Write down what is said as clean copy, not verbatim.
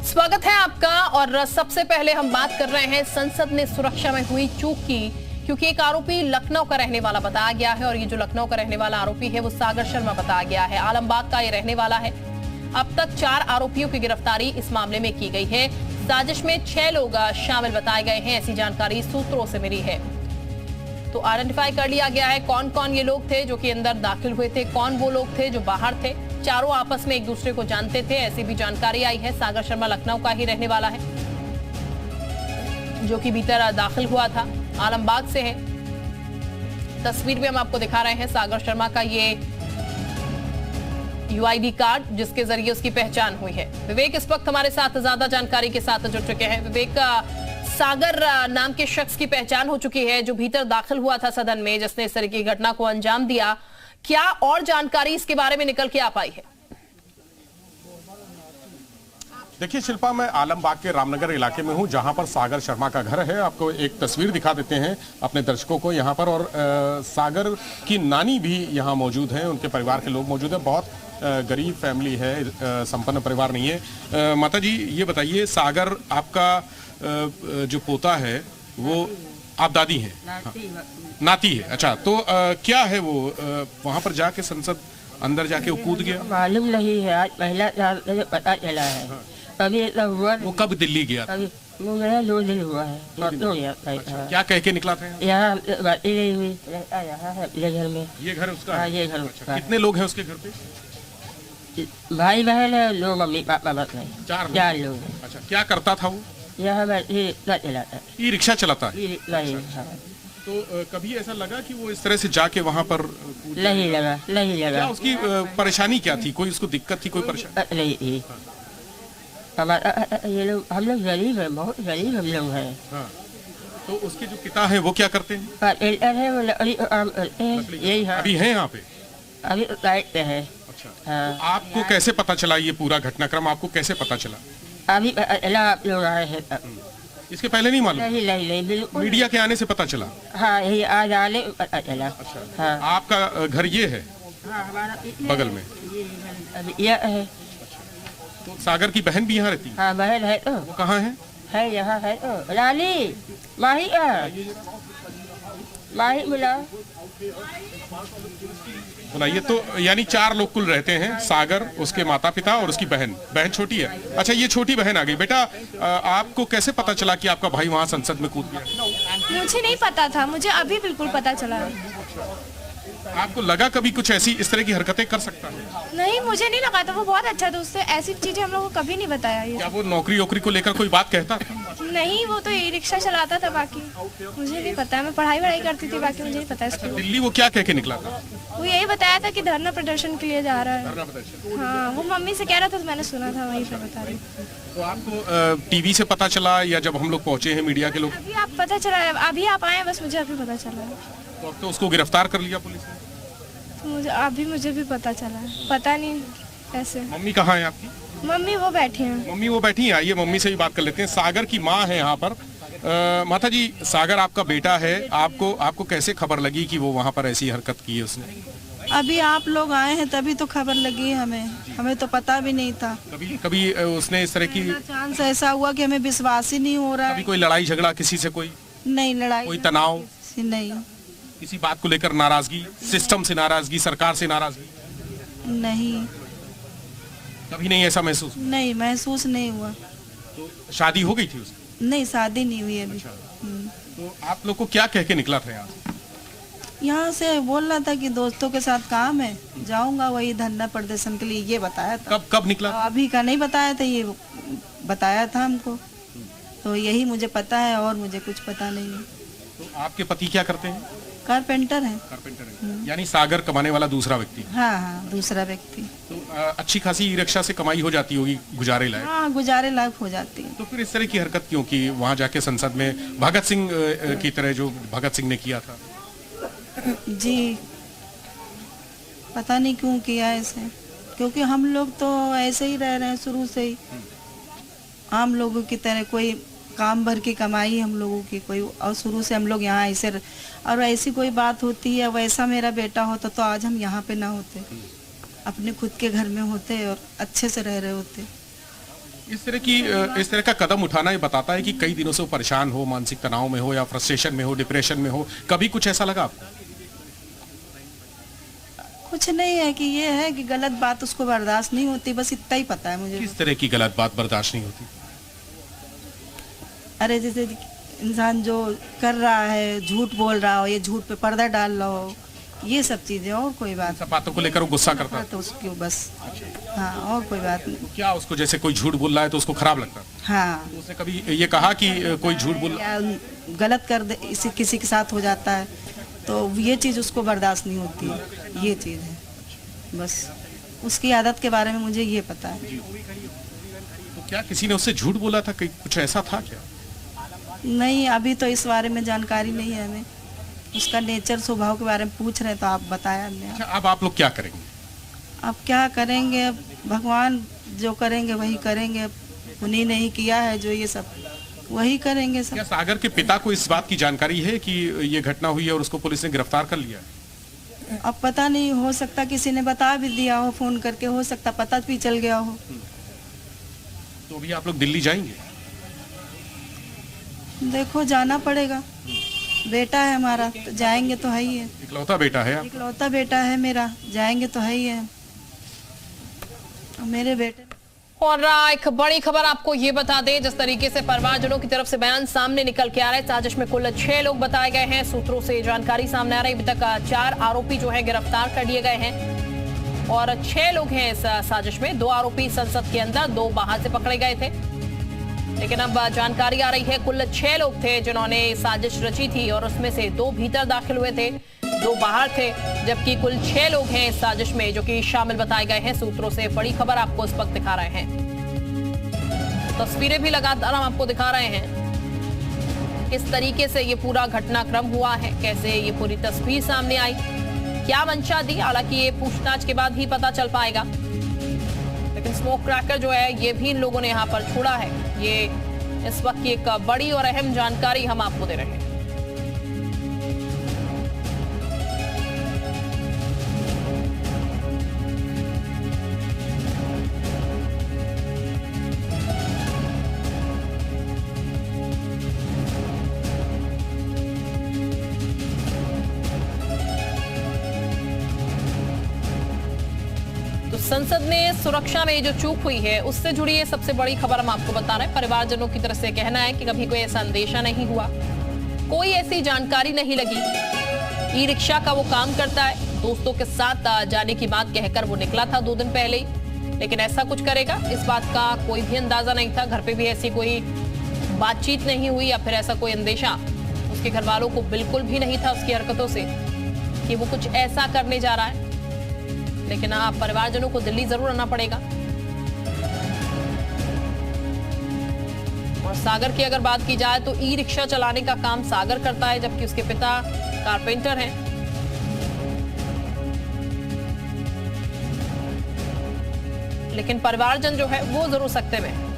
स्वागत है आपका। और सबसे पहले हम बात कर रहे हैं संसद में सुरक्षा में हुई चूक की, क्योंकि एक आरोपी लखनऊ का रहने वाला बताया गया है और ये जो लखनऊ का रहने वाला आरोपी है वो सागर शर्मा बताया गया है। आलमबाग का ये रहने वाला है। अब तक 4 आरोपियों की गिरफ्तारी इस मामले में की गई है। साजिश में 6 लोग शामिल बताए गए हैं, ऐसी जानकारी सूत्रों से मिली है। तो आइडेंटिफाई कर लिया गया है कौन कौन ये लोग थे जो कि अंदर दाखिल हुए थे, कौन वो लोग थे जो बाहर थे। चारों आपस में एक दूसरे को जानते थे, ऐसी भी जानकारी आई है। सागर शर्मा लखनऊ का ही रहने वाला है जो कि भीतर दाखिल हुआ था, आलमबाग से है। तस्वीर में हम आपको दिखा रहे हैं सागर शर्मा का ये यूआईडी कार्ड जिसके जरिए उसकी पहचान हुई है। विवेक इस वक्त हमारे साथ ज्यादा जानकारी के साथ जुड़ चुके हैं। विवेक, सागर नाम के शख्स की पहचान हो चुकी है जो भीतर दाखिल हुआ था सदन में, जिसने इस तरह की घटना को अंजाम दिया। क्या और जानकारी इसके बारे में निकल के आ पाई है? देखिए शिल्पा, मैं आलमबाग के रामनगर इलाके में हूं जहां पर सागर शर्मा का घर है। आपको एक तस्वीर दिखा देते हैं अपने दर्शकों को यहां पर। और सागर की नानी भी यहां मौजूद हैं, उनके परिवार के लोग मौजूद हैं। बहुत गरीब फैमिली है, संपन्न परिवार नहीं है। माता जी ये बताइए, सागर आपका जो पोता है वो आप दादी हैं? नाती है। अच्छा, तो क्या है वो वहां पर जाके संसद अंदर जाके वो कूद गया? मालूम नहीं है, आज पहला पता चला है। अभी हुआ वो कब दिल्ली गया? वो गया 2 दिन हुआ है। अच्छा, क्या कह के निकला था? यहाँ बात ही नहीं हुई। यहाँ है ये घर में। ये घर उसका है? ये घर अच्छा, उसका। कितने लोग हैं उसके घर पे? भाई बहन है, 2 मम्मी पापा बस नहीं। 4 लोग हैं। अच्छा, क्या करता था वो? यहाँ चलाता है, ई रिक्शा चलाता है। तो कभी ऐसा लगा कि वो इस तरह से जाके वहाँ पर नहीं लगा। क्या उसकी परेशानी क्या थी? कोई उसको दिक्कत थी, कोई परेशानी? नहीं। हमारा ये लोग, हम लोग गरीब है, बहुत गरीब हम लोग हैं। हाँ। तो उसके जो पिता हैं वो क्या करते हैं? है वो लकड़ी काम करते हैं। यही है। अभी हैं यहाँ पे? अभी साइड पे है। अच्छा। हाँ। तो आपको कैसे पता चला ये पूरा घटनाक्रम? आपको कैसे पता चला? अभी आप लोग आए हैं तब। इसके पहले नहीं मालूम? नहीं बिल्कुल। मीडिया के आने से पता चला? हाँ, यही आज आने पता चला। अच्छा। हाँ। आपका घर ये है? हाँ, हमारा बगल में? अभी यह है। तो सागर की बहन भी यहाँ रहती है? हाँ, बहन है। तो वो कहाँ है? यहाँ है। तो रानी माही माही मिला सुनाइए। तो यानी 4 लोग कुल रहते हैं, सागर, उसके माता पिता और उसकी बहन। बहन छोटी है? अच्छा, ये छोटी बहन आ गई। बेटा, आपको कैसे पता चला कि आपका भाई वहाँ संसद में कूद गया? मुझे नहीं पता था, मुझे अभी बिल्कुल पता चला। आपको लगा कभी कुछ ऐसी इस तरह की हरकतें कर सकता है? नहीं, मुझे नहीं लगा था। वो बहुत अच्छा था, उससे ऐसी चीजें हम लोगों को कभी नहीं बताया। ये क्या वो नौकरी वोकरी को लेकर कोई बात कहता था? नहीं, वो तो ई रिक्शा चलाता था। बाकी मुझे नहीं पता, मैं पढ़ाई करती थी, बाकी मुझे नहीं पता इसको। दिल्ली वो क्या कह के निकला था? वो यही बताया था कि धरना प्रदर्शन के लिए जा रहा है। धरना प्रदर्शन? हाँ, वो मम्मी से कह रहा था तो मैंने सुना था, वहीं पे बता रही। तो आपको टीवी से पता चला या जब हम लोग पहुंचे हैं मीडिया के लोग? अभी आप पता चला है, अभी आप आए, बस मुझे अभी पता चला है। तो अब तो उसको गिरफ्तार कर लिया पुलिस ने? मुझे भी पता चला है, पता नहीं ऐसे। मम्मी कहाँ है आपकी? मम्मी वो बैठी हैं। मम्मी वो बैठी हैं। आइए मम्मी से भी बात कर लेते हैं। सागर की माँ है यहाँ पर। माता जी, सागर आपका बेटा है, आपको कैसे खबर लगी कि वो वहाँ पर ऐसी हरकत की है उसने? अभी आप लोग आए हैं तभी तो खबर लगी है हमें तो पता भी नहीं था। कभी उसने इस तरह की चांस ऐसा हुआ कि हमें विश्वास ही नहीं हो रहा है। कभी कोई लड़ाई झगड़ा किसी से? कोई नहीं लड़ाई, कोई तनाव? नहीं। किसी बात को लेकर नाराजगी? सिस्टम से नाराजगी, सरकार से नाराजगी? नहीं, कभी नहीं ऐसा महसूस? नहीं महसूस नहीं हुआ। तो शादी हो गई थी उसकी? नहीं, शादी नहीं हुई अभी। तो आप लोग को क्या कह के निकला था यहाँ? यहाँ से बोल रहा था कि दोस्तों के साथ काम है, जाऊंगा वही धरना प्रदर्शन के लिए, ये बताया था। कब निकला? अभी का नहीं बताया था, ये बताया था हमको। तो यही मुझे पता है और मुझे कुछ पता नहीं है। तो आपके पति क्या करते हैं? कारपेंटर है। कारपेंटर है। यानी सागर कमाने वाला दूसरा व्यक्ति? हाँ, दूसरा व्यक्ति। तो अच्छी खासी ई रिक्शा से कमाई हो जाती होगी, गुजारे लायक? हाँ, गुजारे लायक हो जाती है। तो फिर इस तरह की हरकत क्यों की वहाँ जाके संसद में, भगत सिंह की तरह जो भगत सिंह ने किया था? जी, पता नहीं क्यों किया ऐसे, क्योंकि हम लोग तो ऐसे ही रह रहे हैं शुरू से ही, आम लोगों की तरह। कोई काम भर की कमाई हम लोगों की कोई, और शुरू से हम लोग यहाँ ऐसे, और ऐसी कोई बात होती है, वैसा मेरा बेटा होता तो आज हम यहाँ पे ना होते, अपने खुद के घर में होते और अच्छे से रह रहे होते। इस तरह का कदम उठाना ये बताता है कि कई दिनों से वो परेशान हो, मानसिक तनाव में हो या फ्रस्ट्रेशन में हो, डिप्रेशन में हो। कभी कुछ ऐसा लगा आपको? कुछ नहीं है कि ये है कि गलत बात उसको बर्दाश्त नहीं होती, बस इतना ही पता है मुझे। किस तरह की गलत बात बर्दाश्त नहीं होती? अरे जैसे इंसान जो कर रहा है, झूठ बोल रहा हो, ये झूठ पे पर्दा डाल रहा हो, ये सब चीजें, और कोई बात सब बातों को लेकर वो गुस्सा करता है तो उसकी बस, हाँ, और कोई बात नहीं। क्या उसको जैसे कोई झूठ बोल रहा है तो उसको खराब लगता है? हाँ, तो उसने कभी ये कहा कि कोई झूठ बोल या गलत कर दे इसी किसी के साथ हो जाता है तो ये चीज़ उसको बर्दाश्त नहीं होती है, ये चीज़ है बस। उसकी आदत के बारे में मुझे ये पता है। तो क्या किसी ने उससे झूठ बोला था? कुछ ऐसा था क्या? नहीं, अभी तो इस बारे में जानकारी नहीं है हमें। उसका नेचर, स्वभाव के बारे में पूछ रहे हैं तो आप बताया हमने। अच्छा, अब आप लोग क्या करेंगे? अब क्या करेंगे, भगवान जो करेंगे वही करेंगे। उन्हीं ने ही किया है जो ये सब, वही करेंगे सब। क्या सागर के पिता को इस बात की जानकारी है कि ये घटना हुई है और उसको पुलिस ने गिरफ्तार कर लिया है? अब पता नहीं, हो सकता किसी ने बता भी दिया हो फोन करके, हो सकता पता भी चल गया हो। तो अभी आप लोग दिल्ली जाएंगे? देखो, जाना पड़ेगा। बेटा है हमारा तो जाएंगे तो है ही है। इकलौता बेटा है आप? इकलौता बेटा है मेरा, जाएंगे तो है ही है। और मेरे बेटे। और एक बड़ी खबर आपको ये बता दें, जिस तरीके से परिवारजनों की तरफ से बयान सामने निकल के आ रहा है, साजिश में कुल 6 लोग बताए गए हैं। सूत्रों से जानकारी सामने आ रही है, अभी तक 4 आरोपी जो है गिरफ्तार कर लिए गए हैं और 6 लोग हैं इस साजिश में। 2 आरोपी संसद के अंदर, 2 बाहर से पकड़े गए थे। लेकिन अब जानकारी आ रही है कुल 6 लोग थे जिन्होंने साजिश रची थी और उसमें से 2 भीतर दाखिल हुए थे, 2 बाहर थे, जबकि कुल 6 लोग हैं इस साजिश में जो कि शामिल बताए गए हैं। सूत्रों से बड़ी खबर आपको इस वक्त दिखा रहे हैं। तस्वीरें भी लगातार हम आपको दिखा रहे हैं किस तरीके से ये पूरा घटनाक्रम हुआ है, कैसे ये पूरी तस्वीर सामने आई, क्या मंशा थी, हालांकि ये पूछताछ के बाद ही पता चल पाएगा। लेकिन स्मोक क्रैकर जो है ये भी इन लोगों ने यहाँ पर छोड़ा है। ये इस वक्त की एक बड़ी और अहम जानकारी हम आपको दे रहे हैं। तो संसद में सुरक्षा में जो चूक हुई है उससे जुड़ी ये सबसे बड़ी खबर हम आपको बता रहे हैं। परिवारजनों की तरफ से कहना है कि कभी कोई ऐसा अंदेशा नहीं हुआ, कोई ऐसी जानकारी नहीं लगी। ई रिक्शा का वो काम करता है, दोस्तों के साथ जाने की बात कहकर वो निकला था 2 दिन पहले ही, लेकिन ऐसा कुछ करेगा इस बात का कोई भी अंदाजा नहीं था। घर पे भी ऐसी कोई बातचीत नहीं हुई या फिर ऐसा कोई अंदेशा उसके घर वालों को बिल्कुल भी नहीं था उसकी हरकतों से कि वो कुछ ऐसा करने जा रहा है। लेकिन आप परिवारजनों को दिल्ली जरूर आना पड़ेगा। और सागर की अगर बात की जाए तो ई रिक्शा चलाने का काम सागर करता है, जबकि उसके पिता कारपेंटर हैं। लेकिन परिवारजन जो है वो जरूर सकते में है।